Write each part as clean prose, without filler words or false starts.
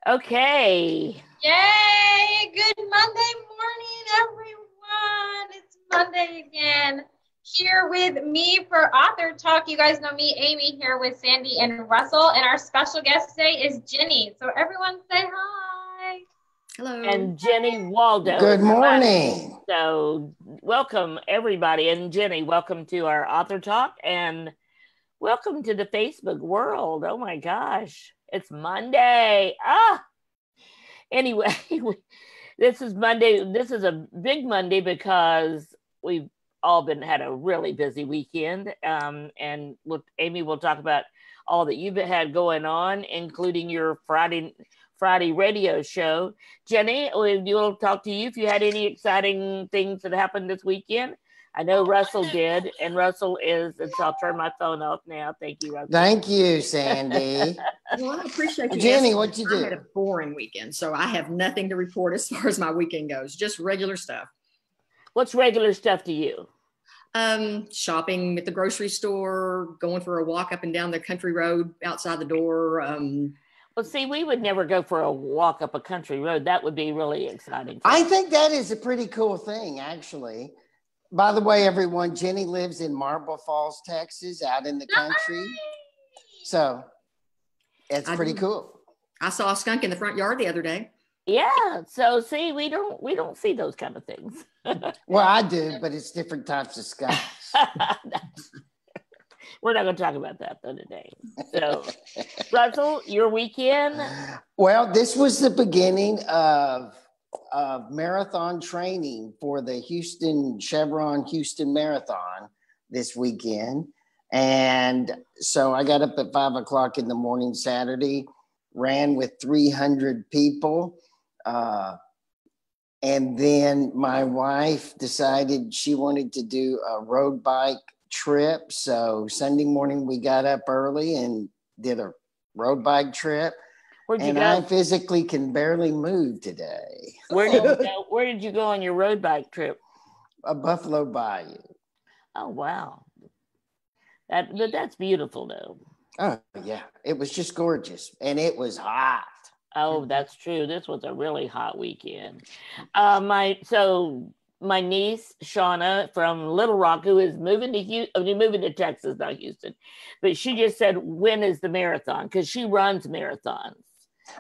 Okay. Yay! Good Monday morning, everyone. It's Monday again. Here with me for Author Talk. You guys know me, Amy, here with Sandy and Russell. And our special guest today is Jenny. So everyone say hi. Hello. And Jenny Waldo. Good morning. So welcome, everybody. And Jenny, welcome to our Author Talk. And welcome to the Facebook world. Oh, my gosh. It's Monday. Anyway, this is Monday. This is a big Monday because we've all had a really busy weekend. And Amy will talk about all that you've had going on, including your Friday radio show. Jenny, we'll talk to you if you had any exciting things that happened this weekend. I know Russell did, and Russell is, and so I'll turn my phone off now. Thank you, Russell. Thank you, Sandy. Well, I appreciate you. Jenny, what'd you do? I had a boring weekend, so I have nothing to report as far as my weekend goes. Just regular stuff. What's regular stuff to you? Shopping at the grocery store, going for a walk up and down the country road outside the door. Well, see, we would never go for a walk up a country road. That would be really exciting. I think that is a pretty cool thing, actually. By the way, everyone, Jenny lives in Marble Falls, Texas, out in the country. So it's pretty cool. I saw a skunk in the front yard the other day. Yeah. So see, we don't see those kind of things. Well, I do, but it's different types of skunks. We're not going to talk about that though today. So, Russell, your weekend? Well, this was the beginning of marathon training for the Chevron Houston Marathon this weekend. And so I got up at 5 o'clock in the morning Saturday, ran with 300 people. And then my wife decided she wanted to do a road bike trip. So Sunday morning we got up early and did a road bike trip. Where'd you and go? I physically can barely move today. Where did you go? Where did you go on your road bike trip? A Buffalo Bayou. Oh wow, that's beautiful though. Oh yeah, it was just gorgeous, and it was hot. Oh, that's true. This was a really hot weekend. My niece Shauna from Little Rock, who is moving to Texas, not Houston, but she just said, "When is the marathon?" Because she runs marathons.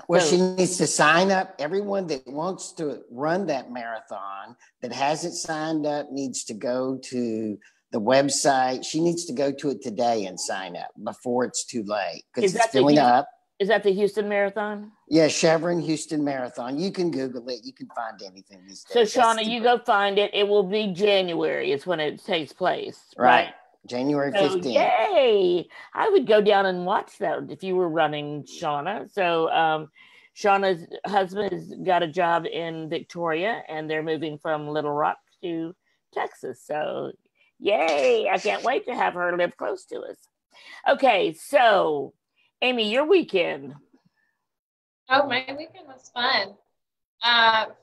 Well, she needs to sign up. Everyone that wants to run that marathon that hasn't signed up needs to go to the website. She needs to go to it today and sign up before it's too late because it's filling up. Is that the Houston Marathon? Yeah, Chevron Houston Marathon. You can Google it. You can find anything these days. So, Shauna, you go find it. It will be January. It's when it takes place. Right. January 15th. Yay! I would go down and watch that if you were running, Shauna. So Shauna's husband has got a job in Victoria, and they're moving from Little Rock to Texas. So yay! I can't wait to have her live close to us. Okay, so Amy, your weekend. Oh, my weekend was fun.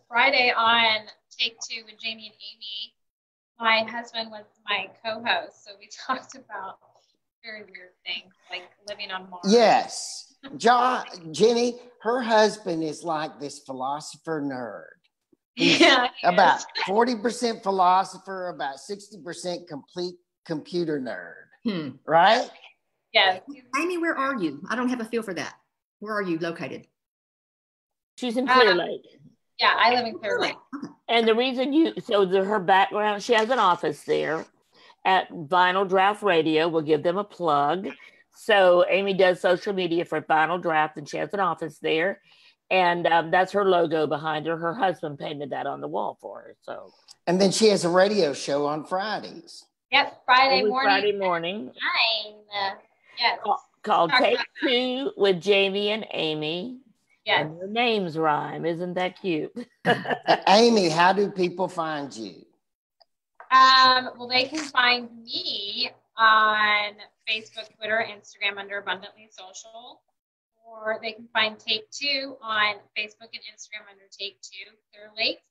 Friday on Take Two with Jamie and Amy, my husband was my co-host, so we talked about very weird things like living on Mars. Yes. Jenny, her husband is like this philosopher nerd. Yeah. About 40% philosopher, about 60% complete computer nerd. Right? Yes. Amy, where are you? I don't have a feel for that. Where are you located? She's in Clear Lake. Yeah, I live in Clear Lake. And the reason her background, she has an office there at Vinyl Draft Radio. We'll give them a plug. So Amy does social media for Vinyl Draft, and she has an office there. And that's her logo behind her. Her husband painted that on the wall for her. So. And then she has a radio show on Fridays. Yep, Friday morning. 9. Yes. Called Take Two with Jamie and Amy. Yes. And their names rhyme. Isn't that cute? Amy, how do people find you? Well, they can find me on Facebook, Twitter, Instagram under Abundantly Social. Or they can find Take Two on Facebook and Instagram under Take Two Clear Lake.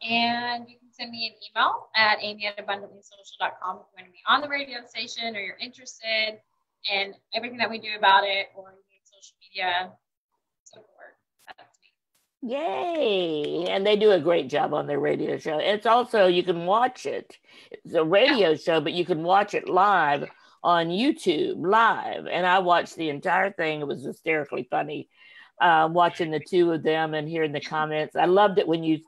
And you can send me an email at amy@abundantlysocial.com if you want to be on the radio station or you're interested in everything that we do about it, or you need social media support. Yay. And they do a great job on their radio show. It's also, you can watch it. It's a radio show, but you can watch it live on YouTube live. And I watched the entire thing. It was hysterically funny watching the two of them and hearing the comments. I loved it when you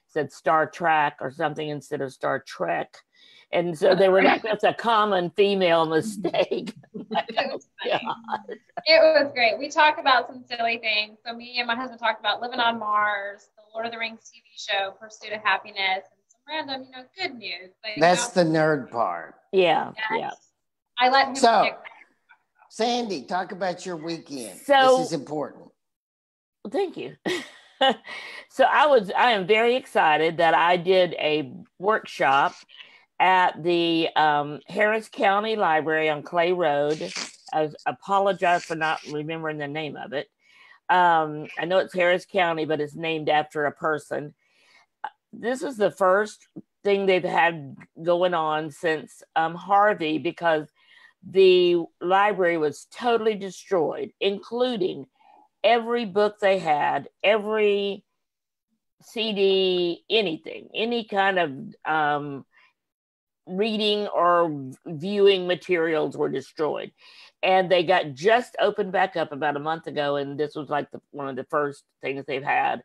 said Star Trek or something instead of Star Trek. And so they were like, that's a common female mistake. Like, It was great. We talked about some silly things. So me and my husband talked about living on Mars, the Lord of the Rings TV show, Pursuit of Happiness, and some random, good news. Like, That's the nerd part. Yeah. Yes. Yeah. I let him pick. Sandy, talk about your weekend. So, this is important. Well, thank you. So I am very excited that I did a workshop at the Harris County Library on Clay Road. I apologize for not remembering the name of it. I know it's Harris County, but it's named after a person. This is the first thing they've had going on since Harvey, because the library was totally destroyed, including every book they had, every CD, anything, any kind of reading or viewing materials were destroyed. And they got just opened back up about a month ago. And this was like one of the first things they've had.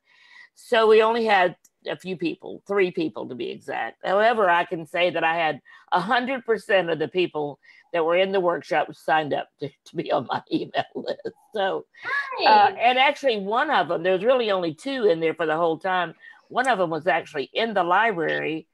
So we only had a few people, 3 people to be exact. However, I can say that I had 100% of the people that were in the workshop signed up to be on my email list. So, and actually one of them, there's really only 2 in there for the whole time. One of them was actually in the library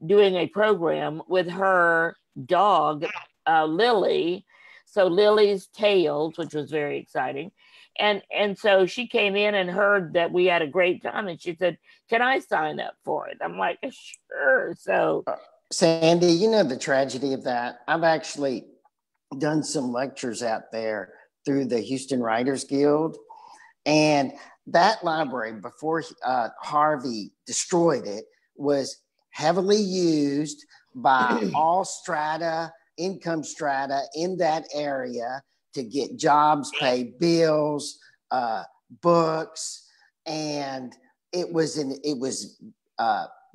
doing a program with her dog, Lily. So Lily's Tales, which was very exciting. And so she came in and heard that we had a great time, and she said, can I sign up for it? I'm like, sure. So Sandy, you know the tragedy of that? I've actually done some lectures out there through the Houston Writers Guild. And that library, before Harvey destroyed it, was heavily used by all strata, income strata in that area to get jobs, pay bills, books. And it was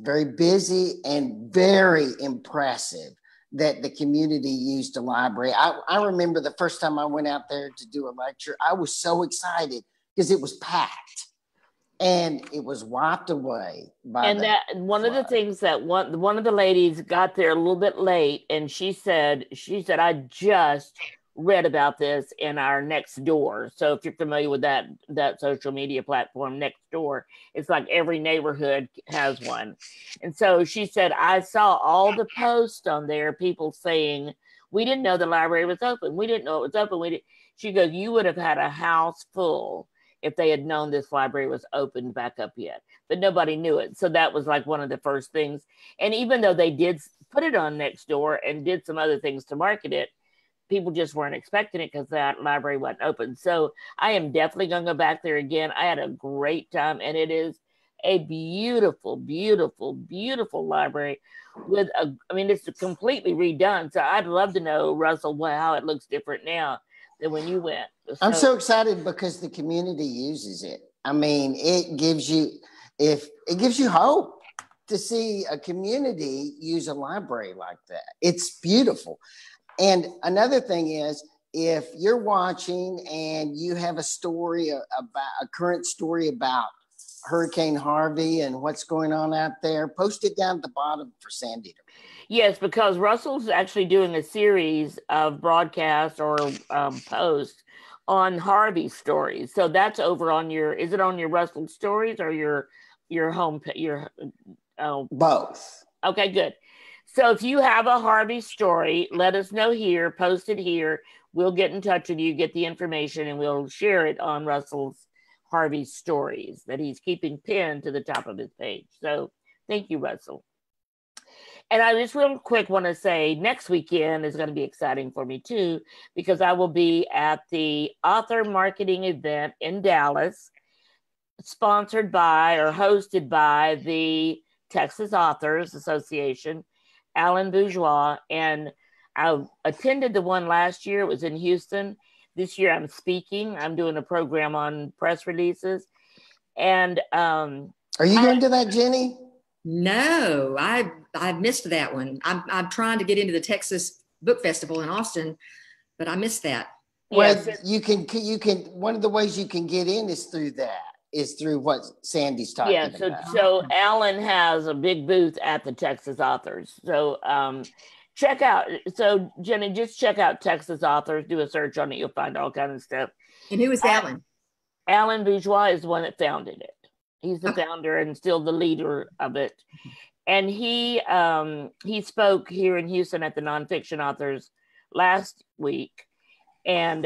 very busy and very impressive that the community used the library. I remember the first time I went out there to do a lecture, I was so excited because it was packed and it was wiped away by one of the things that one of the ladies got there a little bit late, and she said, I just read about this in our Nextdoor. So if you're familiar with that social media platform, Nextdoor, it's like every neighborhood has one. And so she said, I saw all the posts on there, people saying, we didn't know the library was open. We didn't know it was open. She goes, you would have had a house full if they had known this library was opened back up yet, but nobody knew it. So that was like one of the first things. And even though they did put it on Nextdoor and did some other things to market it, people just weren't expecting it because that library wasn't open. So I am definitely going to go back there again. I had a great time, and it is a beautiful, beautiful, beautiful library with it's completely redone. So I'd love to know, Russell, how it looks different now than when you went. I'm so excited because the community uses it. I mean, it gives you hope to see a community use a library like that. It's beautiful. And another thing is, if you're watching and you have a current story about Hurricane Harvey and what's going on out there, post it down at the bottom for Sandy to read. Yes, because Russell's actually doing a series of broadcasts or posts on Harvey stories. So that's over on is it on your Russell stories or your home, both. Okay, good. So if you have a Harvey story, let us know here, post it here. We'll get in touch with you, get the information, and we'll share it on Russell's Harvey stories that he's keeping pinned to the top of his page. So thank you, Russell. And I just real quick want to say next weekend is going to be exciting for me too, because I will be at the author marketing event in Dallas, sponsored by or hosted by the Texas Authors Association, Alan Bourgeois. And I attended the one last year. It was in Houston. This year I'm speaking. I'm doing a program on press releases. And are you going to that, Jenny? No, I've missed that one. I'm trying to get into the Texas Book Festival in Austin, but I missed that. Well, yes, you can one of the ways you can get in is through what Sandy's talking yeah. about. So Alan has a big booth at the Texas Authors. So check out. So Jenny, just check out Texas Authors. Do a search on it. You'll find all kind of stuff. And who is Alan? Alan Bourgeois is the one that founded it. He's the founder and still the leader of it. And he spoke here in Houston at the Nonfiction Authors last week and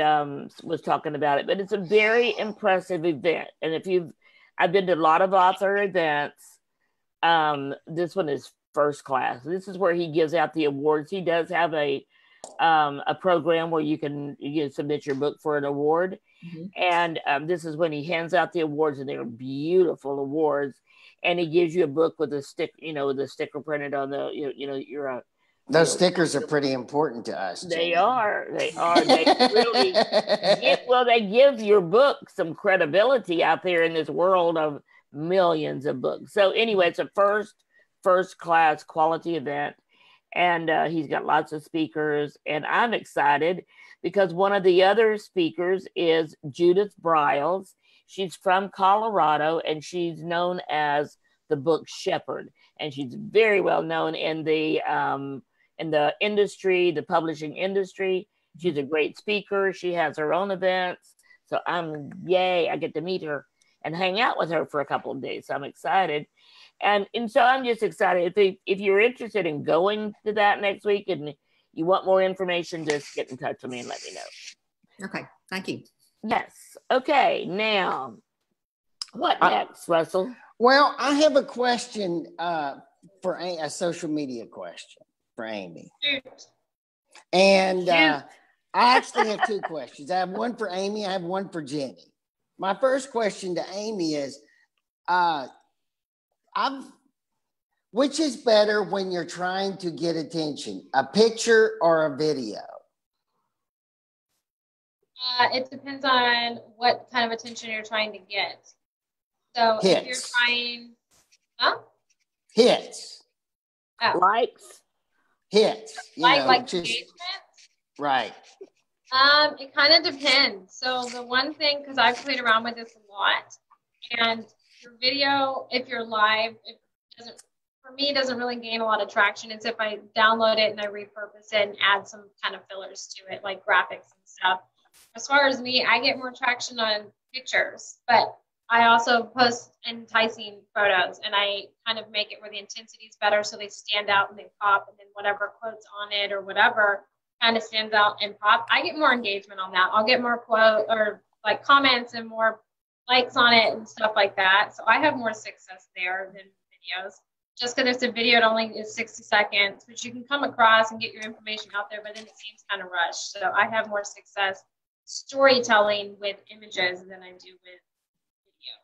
was talking about it. But it's a very impressive event. And I've been to a lot of author events. This one is first class. This is where he gives out the awards. He does have a program where you can submit your book for an award. And this is when he hands out the awards, and they're beautiful awards. And he gives you a book with a sticker printed on the, those stickers are pretty important to us. They are. They really they give your book some credibility out there in this world of millions of books. So anyway, it's a first class quality event. And he's got lots of speakers, and I'm excited because one of the other speakers is Judith Briles. She's from Colorado, and she's known as the book shepherd, and she's very well known in the industry, the publishing industry. She's a great speaker. She has her own events, so I get to meet her and hang out with her for a couple of days. So I'm excited. And so I'm just excited. If you're interested in going to that next week and you want more information, just get in touch with me and let me know. Okay, thank you. Yes. Okay, now, what next, Russell? Well, I have a question for a social media question for Amy. And I actually have two questions. I have one for Amy. I have one for Jenny. My first question to Amy is, which is better when you're trying to get attention, a picture or a video? It depends on what kind of attention you're trying to get. So hits. If you're trying, hits, likes, hits, engagement, right? It kind of depends. So the one thing, because I've played around with this a lot, and your video, if you're live, it doesn't really gain a lot of traction. It's if I download it and I repurpose it and add some kind of fillers to it, like graphics and stuff. As far as me, I get more traction on pictures, but I also post enticing photos, and I kind of make it where the intensity is better so they stand out and they pop, and then whatever quotes on it or whatever kind of stands out and pop. I get more engagement on that. I'll get more quote or like comments and more likes on it and stuff like that. So I have more success there than videos. Just because it's a video, it only is 60 seconds, which you can come across and get your information out there, but then it seems kind of rushed. So I have more success storytelling with images than I do with video.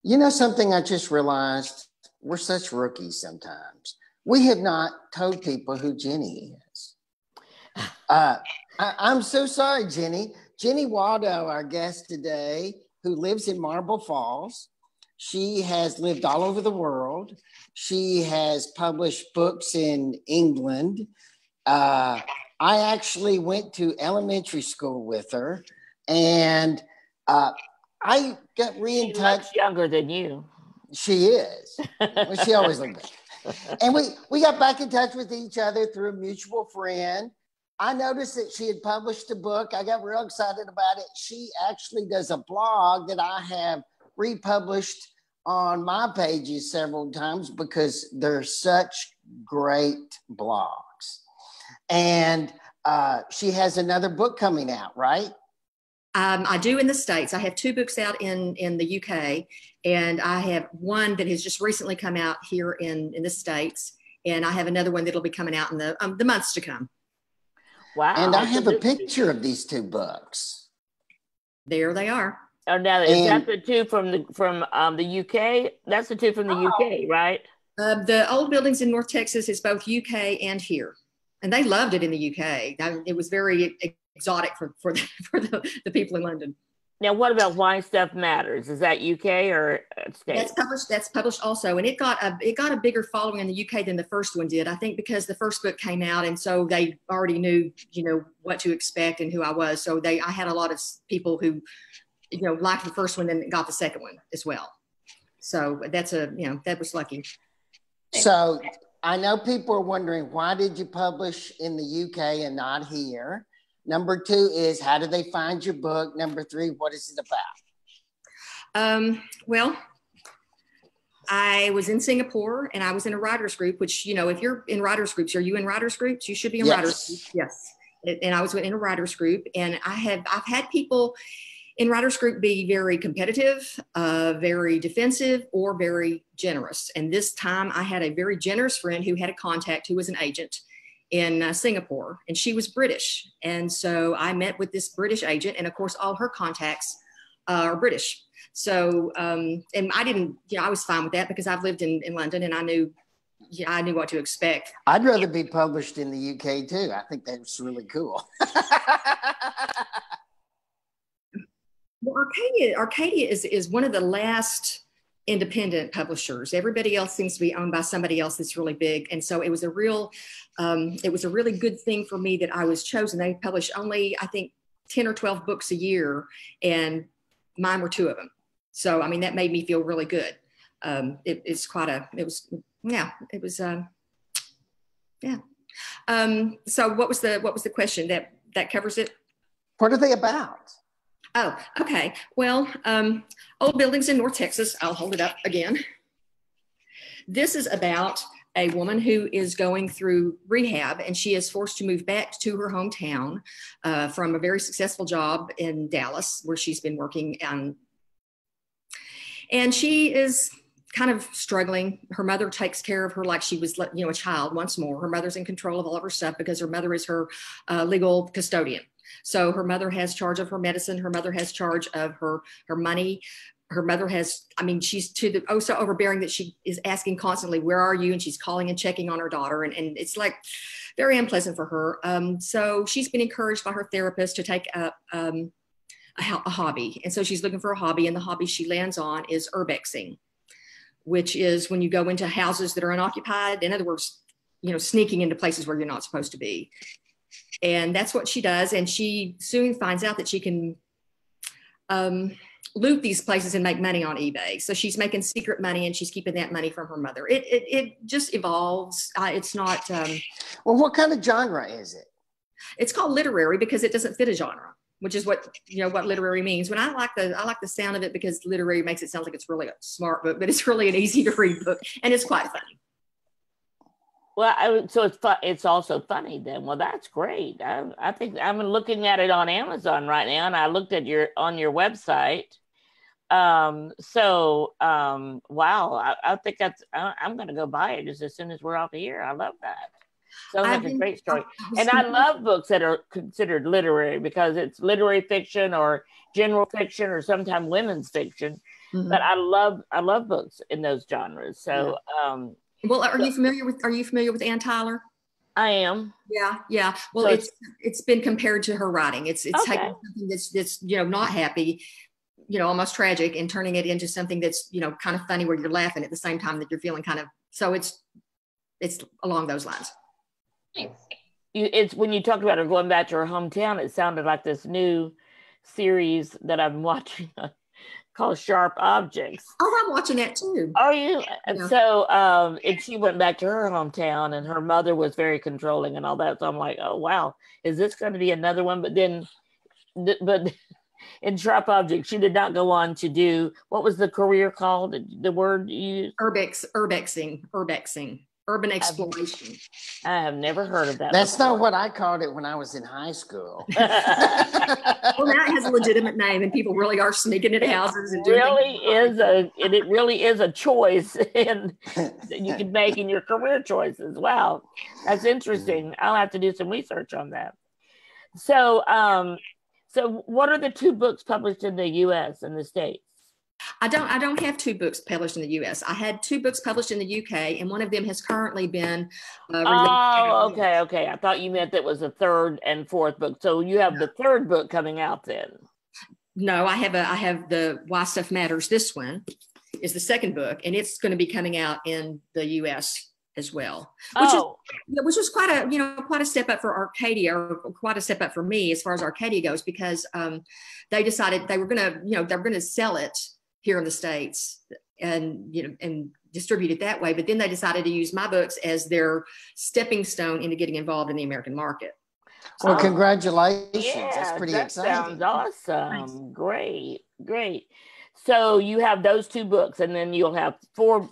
You know something I just realized? We're such rookies sometimes. We have not told people who Jenny is. I'm so sorry, Jenny. Jenny Waldo, our guest today, who lives in Marble Falls. She has lived all over the world. She has published books in England. I actually went to elementary school with her, and I got in touch. She's younger than you. She is. Well, she always looked back. And we got back in touch with each other through a mutual friend. I noticed that she had published a book. I got real excited about it. She actually does a blog that I have republished on my pages several times because they're such great blogs. And she has another book coming out, right? I do in the States. I have 2 books out in the UK, and I have one that has just recently come out here in the States, and I have another one that'll be coming out in the months to come. Wow. And I have a picture of these 2 books. There they are. Oh, now is that the 2 from the UK? That's the 2 from the UK, right? The Old Buildings in North Texas is both UK and here, and they loved it in the UK. It was very exotic for the people in London. Now, what about Why Stuff Matters? Is that UK or States? That's published also, and it got a bigger following in the UK than the first one did. I think because the first book came out, and so they already knew, what to expect and who I was. So I had a lot of people who, liked the first one and got the second one as well. So that was lucky. So I know people are wondering, why did you publish in the UK and not here? Number 2 is, how do they find your book? Number 3, what is it about? Well, I was in Singapore and I was in a writers group, which, if you're in writers groups, are you in writers groups? You should be in writers groups. Yes. And I was in a writers group, and I've had people in writers group be very competitive, very defensive, or very generous. And this time I had a very generous friend who had a contact who was an agent in Singapore, and she was British. And so I met with this British agent, and of course all her contacts are British. So, and I didn't, I was fine with that because I've lived in London, and I knew what to expect. I'd rather be published in the UK too. I think that's really cool. Well, Arcadia is one of the last independent publishers. Everybody else seems to be owned by somebody else that's really big. And so it was a really good thing for me that I was chosen. They publish only, I think, 10 or 12 books a year, and mine were 2 of them. So, I mean, that made me feel really good. So what was the question that covers it? What are they about? Oh, okay. Well, Old Buildings in North Texas. I'll hold it up again. This is about a woman who is going through rehab, and she is forced to move back to her hometown from a very successful job in Dallas, where she's been working. And she is kind of struggling. Her mother takes care of her like she was, a child once more. Her mother's in control of all of her stuff because her mother is her legal custodian. So her mother has charge of her medicine. Her mother has charge of her money. Her mother she's so overbearing that she is asking constantly, where are you? And she's calling and checking on her daughter. And it's like very unpleasant for her. So she's been encouraged by her therapist to take up a hobby. And so she's looking for a hobby. And the hobby she lands on is urbexing, which is when you go into houses that are unoccupied. In other words, sneaking into places where you're not supposed to be. And that's what she does. And she soon finds out that she can loot these places and make money on eBay. So she's making secret money, and she's keeping that money from her mother. It just evolves. It's not. Well, what kind of genre is it? It's called literary because it doesn't fit a genre, which is what literary means. When I like the sound of it because literary makes it sound like it's really a smart book, but it's really an easy to read book, and it's quite funny. Well, so it's also funny then. Well, that's great. I think I'm looking at it on Amazon right now, and I looked at on your website. Wow, I think I'm going to go buy it just as soon as we're off here. I love that. Sounds like a great story. And I love books that are considered literary because it's literary fiction or general fiction or sometimes women's fiction. Mm-hmm. But I love books in those genres. So. Yeah. Well, are you familiar with Ann Tyler? I am. Yeah. Well, so it's been compared to her writing. It's okay. Taking something that's not happy, almost tragic, and turning it into something that's kind of funny where you're laughing at the same time that you're feeling kind of. So it's along those lines. It's when you talked about her going back to her hometown, it sounded like this new series that I'm watching called Sharp Objects. Oh, I'm watching that too. Are you? Yeah. So and she went back to her hometown, and her mother was very controlling and all that. So I'm like, oh wow, is this going to be another one? But in Sharp Objects, she did not go on to do, what was the career called? The word you used? Urbexing. Urban exploration. I have never heard of that. That's before. Not what I called it when I was in high school. Well, now it has a legitimate name, and people really are sneaking into houses and doing it really is a choice and that you can make in your career choices. Wow, that's interesting. I'll have to do some research on that. So, so what are the 2 books published in the U.S. and the States? I don't have 2 books published in the U.S. I had 2 books published in the U.K., and one of them has currently been released. Oh, okay. I thought you meant that was the 3rd and 4th book. So you have the 3rd book coming out then. No, I have the Why Stuff Matters. This one is the second book, and it's going to be coming out in the U.S. as well, which was quite a step up for Arcadia, or quite a step up for me as far as Arcadia goes, because they decided they were going to sell it here in the States and distribute it that way. But then they decided to use my books as their stepping stone into getting involved in the American market. Well, congratulations. Yeah, that's pretty that exciting. Sounds awesome. Thanks. Great. So you have those two books, and then you'll have four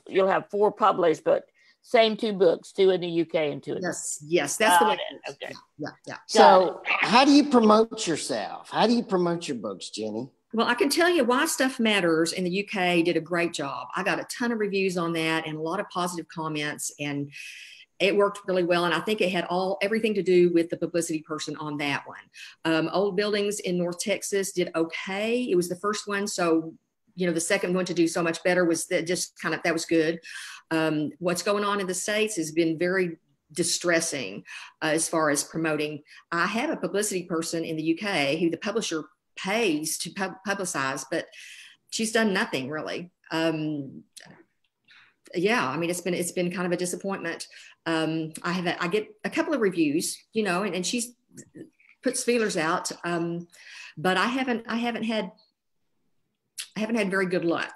published, but same two books, two in the UK and two in yes, that's the way. Okay. Yeah. So how do you promote yourself? How do you promote your books, Jenny? Well, I can tell you Why Stuff Matters in the UK did a great job. I got a ton of reviews on that and a lot of positive comments, and it worked really well. And I think it had everything to do with the publicity person on that one. Old Buildings in North Texas did okay. It was the first one. So, the second one to do so much better was that was good. What's going on in the States has been very distressing as far as promoting. I have a publicity person in the UK who the publisher pays to publicize, but she's done nothing really. It's been kind of a disappointment. I get a couple of reviews, and she puts feelers out, but I haven't had very good luck.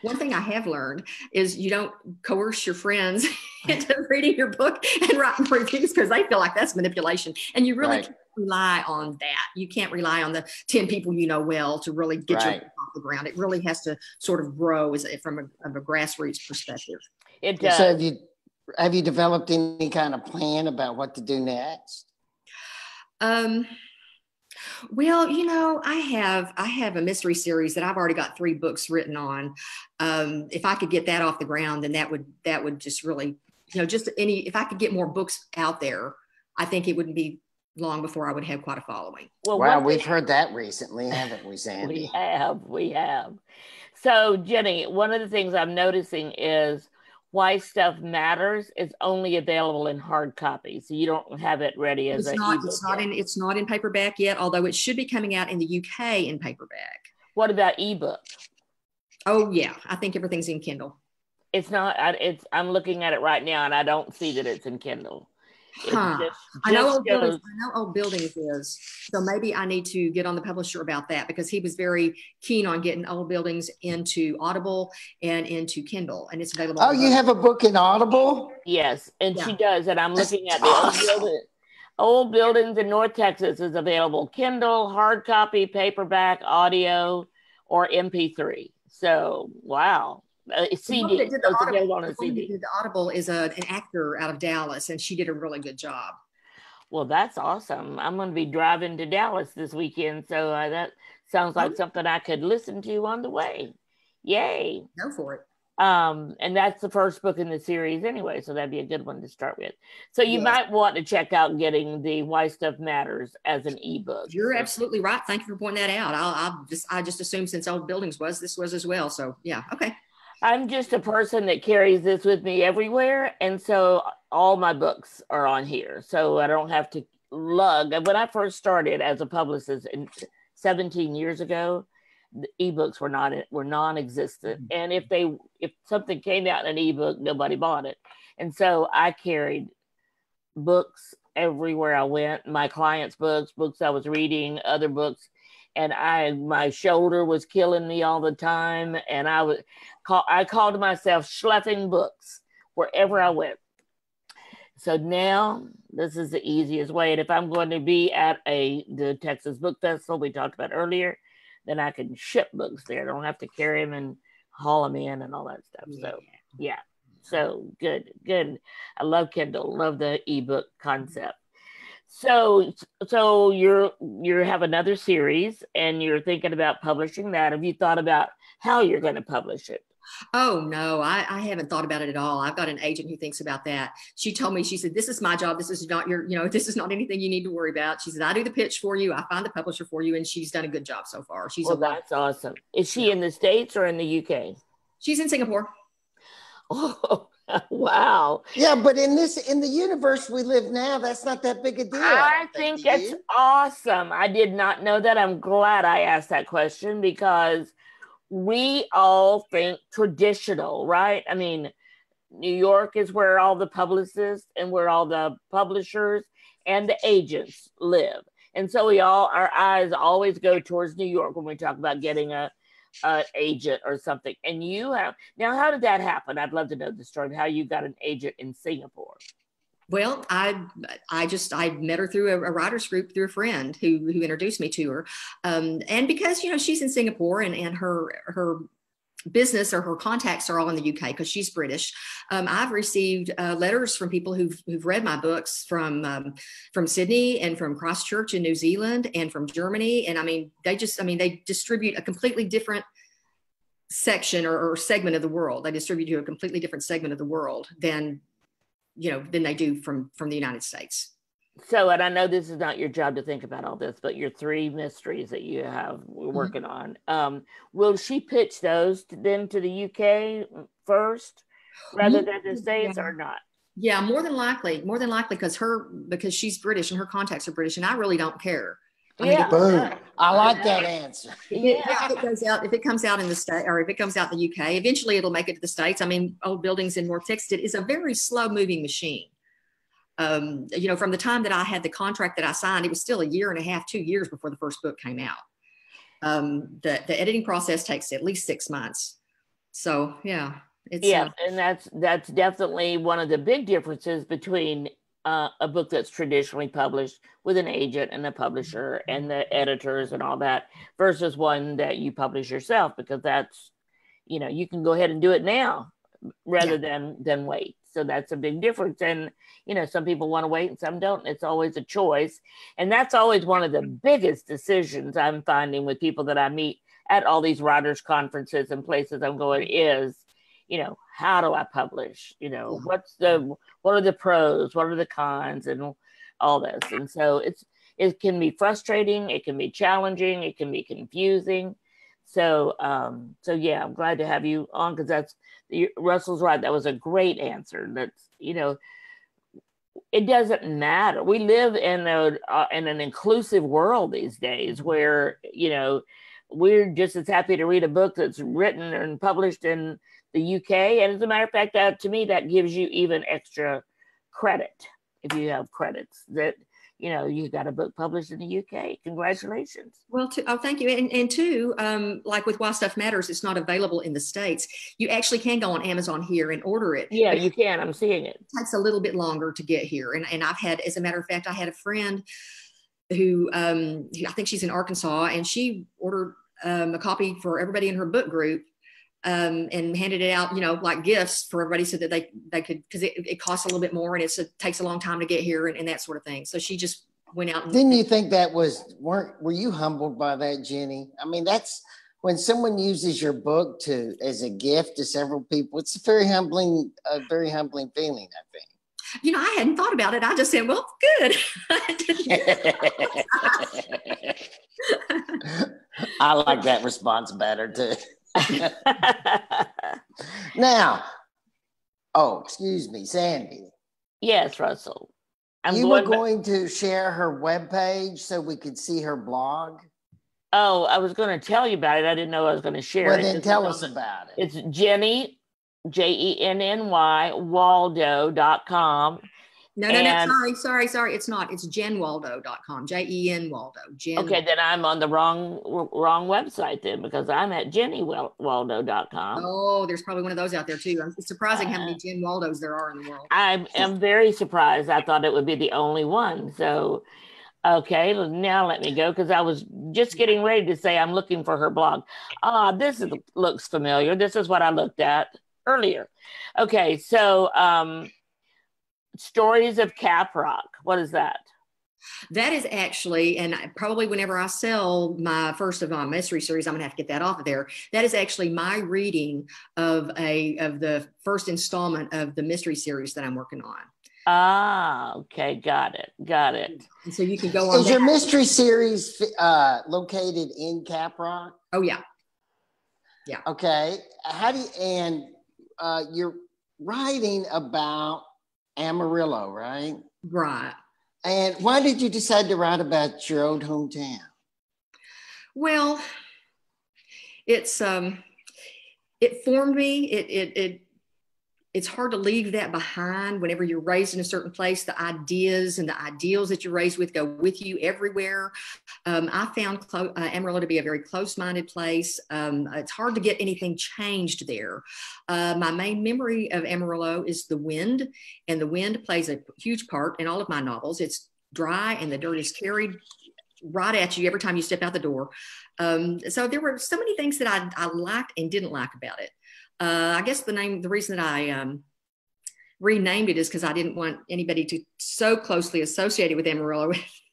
One thing I have learned is you don't coerce your friends into reading your book and writing reviews, because they feel like that's manipulation, and you really can't rely on that. You can't rely on the 10 people you know well to really get your book off the ground. It really has to sort of grow from a grassroots perspective. It does. So have you developed any kind of plan about what to do next? Well, I have a mystery series that I've already got 3 books written on. If I could get that off the ground, then that would just really, if I could get more books out there, I think it wouldn't be long before I would have quite a following. Well, wow, we've heard that recently, haven't we, Sandy? We have. So, Jenny, one of the things I'm noticing is Why Stuff Matters is only available in hard copy, so you don't have it ready as an ebook. It's not in paperback yet, although it should be coming out in the UK in paperback. What about ebook? Oh yeah, I think everything's in Kindle. It's not. I'm looking at it right now, and I don't see that it's in Kindle. I know Old Buildings is, so maybe I need to get on the publisher about that, because he was very keen on getting Old Buildings into Audible and into Kindle, and it's available. Oh, you have a book in Audible? Yes, and she does, and I'm looking at the Old Buildings in North Texas is available Kindle, hard copy, paperback, audio, or MP3. So, wow. CD. The Audible is an actor out of Dallas, and she did a really good job. Well, that's awesome. I'm going to be driving to Dallas this weekend, so that sounds like something I could listen to on the way. Yay! Go for it. And that's the first book in the series anyway, so that'd be a good one to start with. So you might want to check out getting the Why Stuff Matters as an ebook. You're absolutely right. Thank you for pointing that out. I just assumed since Old Buildings this was as well. So yeah, okay. I'm just a person that carries this with me everywhere. And so all my books are on here. So I don't have to lug. When I first started as a publicist 17 years ago, the ebooks were non-existent. And if something came out in an ebook, nobody bought it. And so I carried books everywhere I went, my clients' books I was reading, other books. And my shoulder was killing me all the time. And I called myself schlepping books wherever I went. So now this is the easiest way. And if I'm going to be at the Texas Book Festival we talked about earlier, then I can ship books there. I don't have to carry them and haul them in and all that stuff. So yeah, so good. I love Kindle, love the ebook concept. So you have another series and you're thinking about publishing that. Have you thought about how you're going to publish it? Oh no, I haven't thought about it at all. I've got an agent who thinks about that. She told me, she said, this is my job. This is not this is not anything you need to worry about. She said, I do the pitch for you. I find the publisher for you. And she's done a good job so far. That's awesome. Is she in the States or in the UK? She's in Singapore. Oh, Wow. Yeah, but in the universe we live now, that's not that big a deal. I think it's awesome. I did not know that. I'm glad I asked that question because we all think traditional, right? I mean, New York is where all the publicists and where all the publishers and the agents live. And so our eyes always go towards New York when we talk about getting an agent or something. And now, how did that happen? I'd love to know the story of how you got an agent in Singapore. Well, I met her through a writers group through a friend who introduced me to her, and because she's in Singapore and her business or her contacts are all in the UK because she's British. I've received letters from people who've read my books from Sydney and from Christchurch in New Zealand and from Germany, and they distribute a completely different section or segment of the world. They distribute to a completely different segment of the world than they do from the United States. So, and I know this is not your job to think about all this, but your 3 mysteries that you have working on, will she pitch those then to the UK first rather than the States or not? Yeah, more than likely because she's British and her contacts are British, and I really don't care. Boom. I like that answer. If it comes out in the state, or if it comes out in the UK, eventually it'll make it to the States. Old Buildings in North Texas is a very slow moving machine. From the time that I had the contract that I signed, it was still 1.5 years, 2 years before the first book came out. The editing process takes at least 6 months. So yeah, and that's definitely one of the big differences between a book that's traditionally published with an agent and a publisher and the editors and all that versus one that you publish yourself, because that's you can go ahead and do it now rather than wait. So that's a big difference. And, some people want to wait and some don't. It's always a choice. And that's always one of the biggest decisions I'm finding with people that I meet at all these writers' conferences and places I'm going is, how do I publish? What are the pros? What are the cons and all this? And so it can be frustrating. It can be challenging. It can be confusing. So yeah, I'm glad to have you on because Russell's right. That was a great answer. That's, it doesn't matter. We live in an inclusive world these days where, we're just as happy to read a book that's written and published in the UK. And as a matter of fact, to me, that gives you even extra credit if you have credits that, you got a book published in the UK. Congratulations. Well, thank you. And two, like with Why Stuff Matters, it's not available in the States. You actually can go on Amazon here and order it. Yeah, you can. I'm seeing it. It takes a little bit longer to get here. And I've had, as a matter of fact, I had a friend who I think she's in Arkansas, and she ordered a copy for everybody in her book group. And handed it out, like gifts for everybody so that they could, because it costs a little bit more and it takes a long time to get here and that sort of thing. So she just went out. Didn't you think were you humbled by that, Jenny? That's when someone uses your book as a gift to several people. It's a very humbling feeling, I think. I hadn't thought about it. I just said, well, good. I like that response better too. Now, excuse me, Sandy. Yes, Russell. You were going to share her webpage so we could see her blog? Oh, I was going to tell you about it. I didn't know I was going to share it. Well, then tell us about it. It's Jenny, Jenny, Waldo.com. No, sorry. It's not. It's jenwaldo.com. Jen Waldo. Okay, then I'm on the wrong website then because I'm at jennywaldo.com. Oh, there's probably one of those out there too. It's surprising how many Jen Waldos there are in the world. I am very surprised. I thought it would be the only one. So, okay, now let me go because I was just getting ready to say I'm looking for her blog. Looks familiar. This is what I looked at earlier. Okay, so Stories of Caprock. What is that? That is actually, and probably whenever I sell my first of my mystery series, I'm gonna have to get that off of there. That is actually my reading of the first installment of the mystery series that I'm working on. Ah, okay, got it. And so you can go on. Is your mystery series located in Caprock? Oh yeah. Okay. How do you writing about Amarillo, right? Right. And why did you decide to write about your old hometown? Well, it's it formed me. It's hard to leave that behind whenever you're raised in a certain place. The ideas and the ideals that you're raised with go with you everywhere. I found Amarillo to be a very close-minded place. It's hard to get anything changed there. My main memory of Amarillo is the wind, and the wind plays a huge part in all of my novels. It's dry and the dirt is carried right at you every time you step out the door. So there were so many things that I liked and didn't like about it. I guess the reason that I renamed it is because I didn't want anybody to so closely associated with Amarillo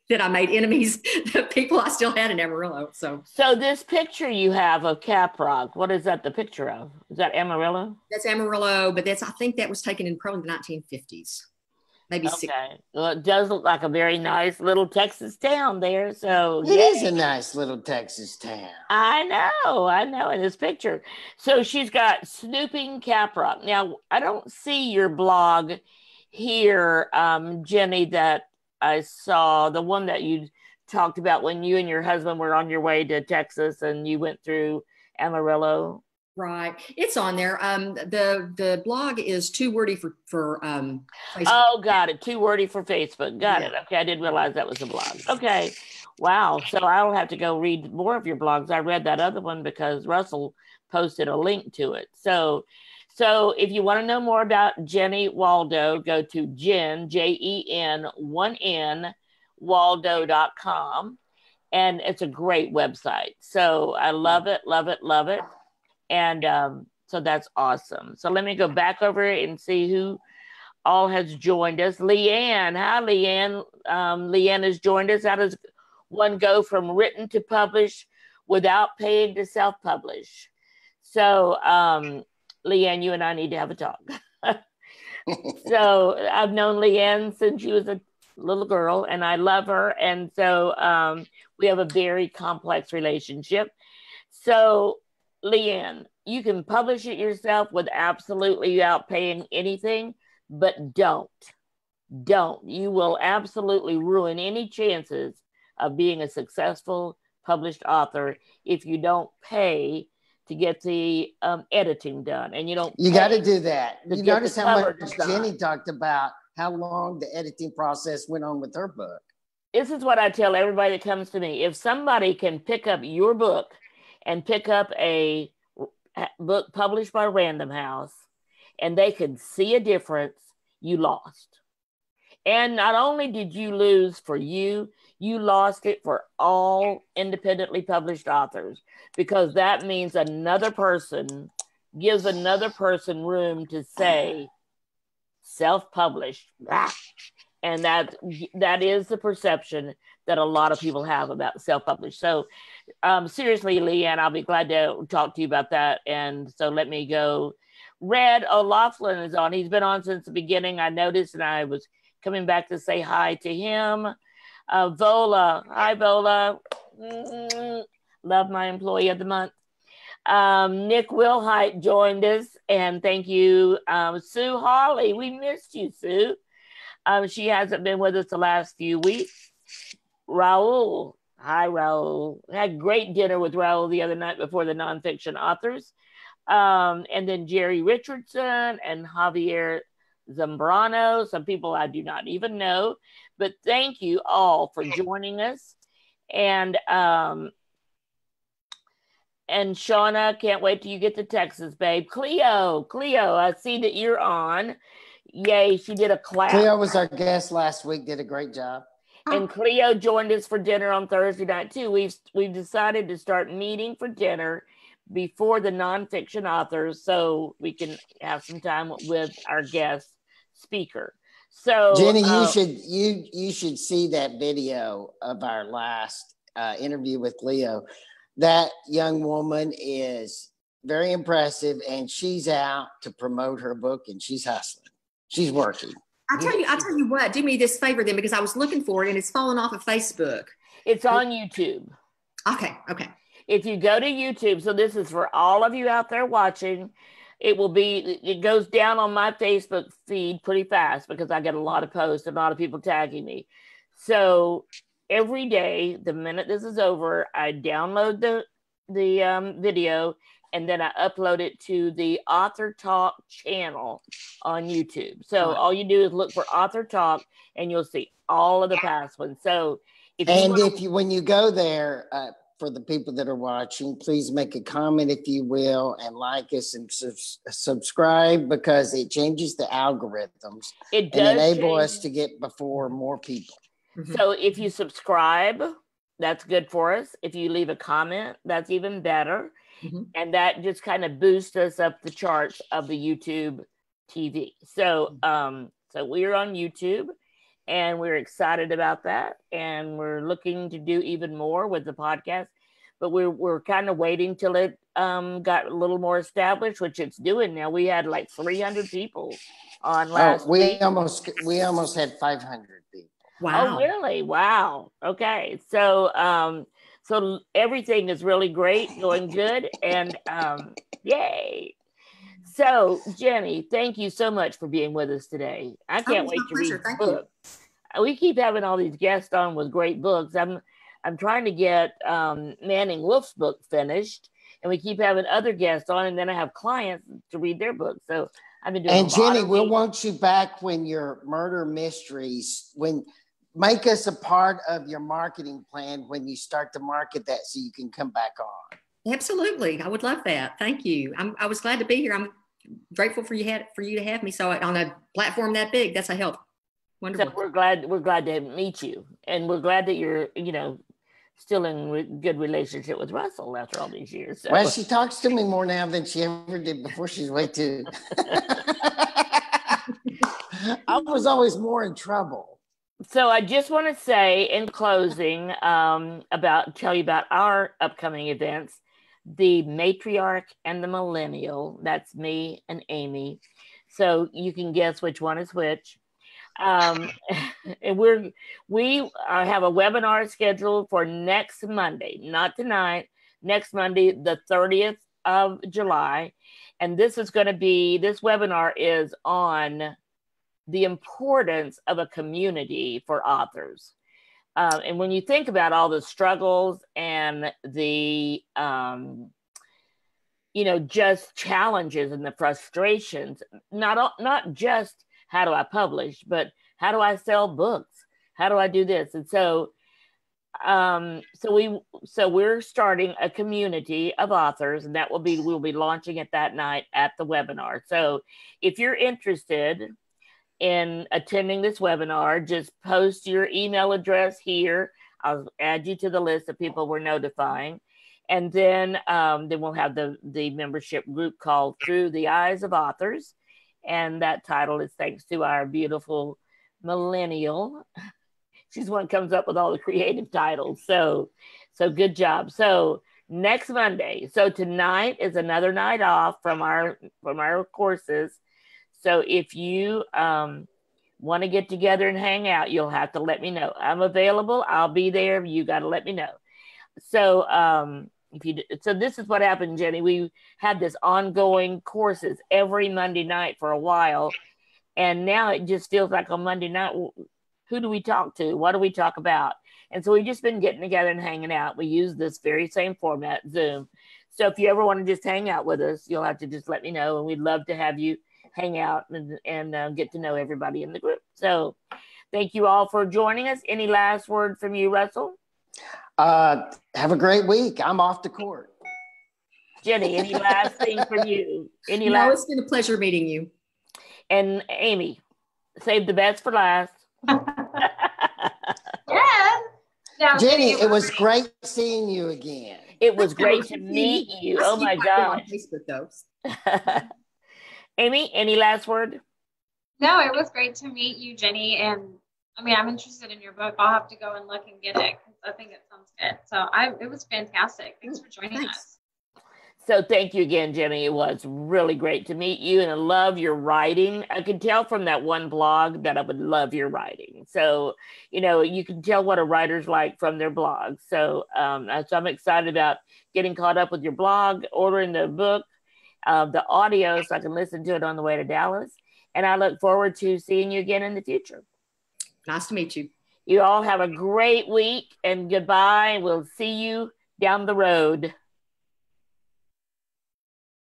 that I made enemies, the people I still had in Amarillo. So this picture you have of Caprock, what is that the picture of? Is that Amarillo? that's Amarillo, but I think that was taken in probably the 1950s. Maybe okay. Well, it does look like a very nice little Texas town there. So it is a nice little Texas town. I know in this picture. So she's got Snooping Caprock. Now, I don't see your blog here, Jenny, that I saw, the one that you talked about when you and your husband were on your way to Texas and you went through Amarillo. Right. It's on there. The blog is too wordy for Facebook. Oh, got it. Too wordy for Facebook. Got it. Okay. I didn't realize that was a blog. Okay. Wow. So I'll have to go read more of your blogs. I read that other one because Russell posted a link to it. So if you want to know more about Jenny Waldo, go to Jen, Jen, 1N, Waldo.com. And it's a great website. So I love it, love it, love it. And so that's awesome. So let me go back over it and see who all has joined us. Leanne. Hi, Leanne. Leanne has joined us. How does one go from written to publish without paying to self-publish? So, Leanne, you and I need to have a talk. So I've known Leanne since she was a little girl, and I love her. And so we have a very complex relationship. So, Leanne, you can publish it yourself without paying anything, but don't. You will absolutely ruin any chances of being a successful published author if you don't pay to get the editing done. And you got to do that. You notice how much Jenny talked about how long the editing process went on with her book. This is what I tell everybody that comes to me. If somebody can pick up your book and pick up a book published by Random House and they could see a difference, you lost. And not only did you lose for you lost it for all independently published authors, because that means another person gives another person room to say self-published. And that is the perception that a lot of people have about self-published. So seriously, Leanne, I'll be glad to talk to you about that. And so let me go. Red O'Loughlin is on. He's been on since the beginning. I noticed, and I was coming back to say hi to him. Vola. Hi, Vola. Love my employee of the month. Nick Wilhite joined us. And thank you, Sue Hawley. We missed you, Sue. She hasn't been with us the last few weeks. Raul. Hi, Raul. Had great dinner with Raul the other night before the nonfiction authors. And then Jerry Richardson and Javier Zambrano, some people I do not even know. But thank you all for joining us. And Shauna, can't wait till you get to Texas, babe. Cleo, I see that you're on. Yay, she did a class. Cleo was our guest last week, did a great job. And Cleo joined us for dinner on Thursday night too. We've decided to start meeting for dinner before the nonfiction authors so we can have some time with our guest speaker. So Jenny, you should see that video of our last interview with Cleo. That young woman is very impressive, and she's out to promote her book, and she's hustling. She's working. I tell you what, do me this favor then, because I was looking for it and it's fallen off of Facebook. It's on YouTube. Okay. If you go to YouTube, so this is for all of you out there watching, it goes down on my Facebook feed pretty fast because I get a lot of posts and a lot of people tagging me. So every day, the minute this is over, I download the video, and then I upload it to the AuthorTalk channel on YouTube. So all you do is look for AuthorTalk, and you'll see all of the past ones. So when you go there, for the people that are watching, please make a comment if you will, and like us and subscribe, because it changes the algorithms. It does and enable us to get before more people. So if you subscribe, that's good for us. If you leave a comment, that's even better. And that just kind of boosts us up the charts of the YouTube TV. So so we're on YouTube, and we're excited about that, and we're looking to do even more with the podcast, but we're kind of waiting till it got a little more established, which it's doing now. We had like 300 people on last week. We almost had 500 people. Wow. Oh, really? Wow. Okay. So so everything is really great, going good, and yay. So, Jenny, thank you so much for being with us today. I can't wait to read the book. We keep having all these guests on with great books. I'm trying to get Manning Wolf's book finished, and we keep having other guests on, and then I have clients to read their books. So I've been doing. And Jenny, we'll want you back when your murder mysteries make us a part of your marketing plan when you start to market that, so you can come back on. Absolutely. I would love that. Thank you. I was glad to be here. I'm grateful for you to have me. So on a platform that big, that's a help. Wonderful. So we're glad to meet you, and we're glad that you're, still in good relationship with Russell after all these years. So. Well, she talks to me more now than she ever did before. She's way too. I was always more in trouble. So I just want to say in closing, tell you about our upcoming events, the Matriarch and the Millennial. That's me and Amy. So you can guess which one is which. And we have a webinar scheduled for next Monday, not tonight, next Monday, the 30th of July. And this webinar is on the importance of a community for authors. And when you think about all the struggles and the, just challenges and the frustrations, not just how do I publish, but how do I sell books? How do I do this? And so we're starting a community of authors, and we'll be launching it that night at the webinar. So if you're interested in attending this webinar, just post your email address here. I'll add you to the list of people we're notifying. And then we'll have the membership group called Through the Eyes of Authors. And that title is thanks to our beautiful millennial. She's the one who comes up with all the creative titles. So good job. So next Monday. So tonight is another night off from our courses. So if you want to get together and hang out, you'll have to let me know. I'm available. I'll be there. You got to let me know. So so this is what happened, Jenny. We had this ongoing courses every Monday night for a while, and now it just feels like on Monday night, who do we talk to? What do we talk about? And so we've just been getting together and hanging out. We use this very same format, Zoom. So if you ever want to just hang out with us, you'll have to just let me know, and we'd love to have you hang out and get to know everybody in the group. So thank you all for joining us. Any last word from you, Russell? Have a great week. I'm off to court. Jenny, any last thing from you? It's been a pleasure meeting you. And Amy, save the best for last. Yeah. Jenny, it was great seeing you again. It was great to meet you. Oh my gosh. Amy, any last word? No, it was great to meet you, Jenny. And I'm interested in your book. I'll have to go and look and get it because I think it sounds good. So it was fantastic. Thanks for joining us. So thank you again, Jenny. It was really great to meet you, and I love your writing. I could tell from that one blog that I would love your writing. So, you can tell what a writer's like from their blog. So I'm excited about getting caught up with your blog, ordering the book. the audio so I can listen to it on the way to Dallas. And I look forward to seeing you again in the future. Nice to meet you. You all have a great week and goodbye. We'll see you down the road.